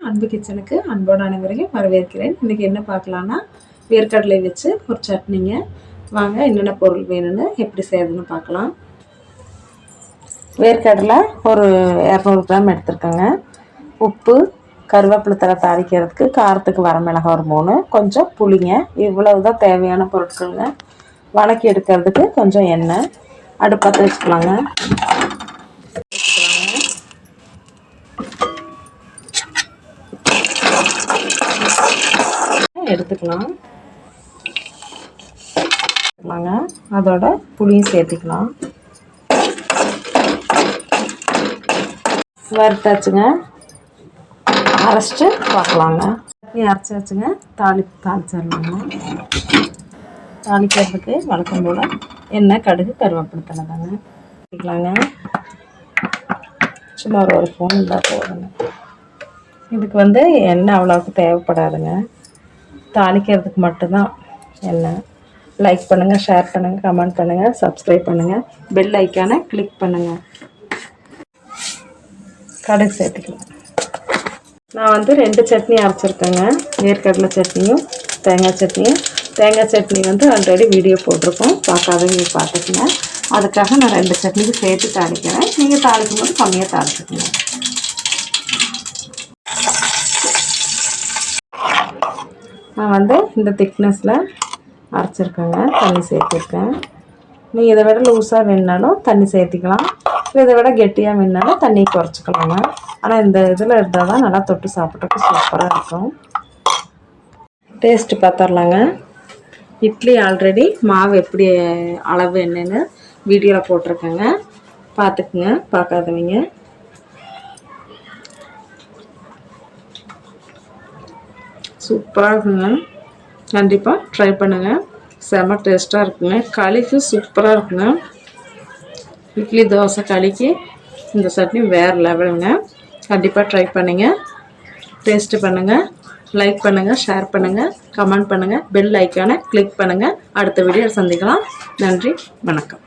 அன்பு கிச்சனுக்கு அன்போடு அனைவரையும் வரவேற்கிறேன். இன்றைக்கி என்ன பார்க்கலான்னா, வேர்க்கடலை வச்சு ஒரு சட்னிங்க. வாங்க என்னென்ன பொருள் வேணும்னு எப்படி செய்யறதுன்னு பார்க்கலாம். வேர்க்கடலை ஒரு 200 கிராம் எடுத்துருக்கேங்க. உப்பு, கருவேப்பிலை தழை தாளிக்கிறதுக்கு, காரத்துக்கு வரமிளகாய் ஒரு 3, கொஞ்சம் புளிங்க. இவ்வளவு தான் தேவையான பொருட்களுங்க. வதக்கி எடுக்கிறதுக்கு கொஞ்சம் எண்ணெய், அடுப்பத்தை வச்சுக்கலாங்க. எடுத்துக்கலாம். அதோட புளியும் சேர்த்துக்கலாம். வறுத்தாச்சுங்க, அரைச்சிட்டு பார்க்கலாங்க. அரைச்சாச்சுங்க, தாளிச்சிடலாங்க. தாளிக்கிறதுக்கு வழக்கம் போல் எண்ணெய், கடுகு, கருவேப்பிலை தழை தாங்க எடுத்துக்கலாங்க. சும்மா ஒரு ஸ்பூன் இருந்தால் போதுங்க. இதுக்கு எண்ணெய் அவ்வளோவுக்கு தேவைப்படாதுங்க. தாளிக்கிறதுக்கு மட்டும்தான் எண்ணெய். லைக் பண்ணுங்கள், ஷேர் பண்ணுங்கள், கமெண்ட் பண்ணுங்கள், சப்ஸ்கிரைப் பண்ணுங்கள், பெல் ஐக்கானை கிளிக் பண்ணுங்கள். கடுகு சேர்த்துக்கலாம். நான் 2 சட்னி அரைச்சிருக்கேங்க. வேர்க்கடலை சட்னியும் தேங்காய் சட்னியும். தேங்காய் சட்னி ஆல்ரெடி வீடியோ போட்டிருக்கோம், பார்க்காதவங்க பார்த்துக்குங்க. அதுக்காக நான் 2 சட்னிக்கு சேர்த்து தாளிக்கிறேன். நீங்கள் தாளிக்கும் போது கம்மியாக தாளிச்சுக்கோங்க. நான் இந்த திக்னஸில் அரைச்சிருக்கேங்க. தண்ணி சேர்த்துருக்கேன். நீங்கள் இதை விட லூஸாக வேணுனாலும் தண்ணி சேர்த்திக்கலாம். இதை விட கெட்டியாக வேணுனாலும் தண்ணி குறைச்சிக்கலாங்க. ஆனால் இந்த இதில் இருந்தால் தான் நல்லா தொட்டு சாப்பிட்றதுக்கு சூப்பராக இருக்கும். டேஸ்ட்டு பார்த்துடலாங்க. இட்லி ஆல்ரெடி மாவு எப்படி அளவு என்னன்னு வீடியோவில் போட்டிருக்கேங்க, பார்த்துக்குங்க பார்க்காதவங்க. சூப்பராக இருக்குங்க. கண்டிப்பாக ட்ரை பண்ணுங்கள். செம்ம டேஸ்ட்டாக இருக்குங்க. களிக்கு சூப்பராக இருக்குங்க. இட்லி, தோசை, களிக்கு இந்த சட்னி வேறு லெவலுங்க. கண்டிப்பாக ட்ரை பண்ணுங்கள். டேஸ்ட்டு பண்ணுங்கள். லைக் பண்ணுங்கள், ஷேர் பண்ணுங்கள், கமெண்ட் பண்ணுங்கள், பெல் ஐக்கானை கிளிக் பண்ணுங்கள். அடுத்த வீடியோ சந்திக்கலாம். நன்றி, வணக்கம்.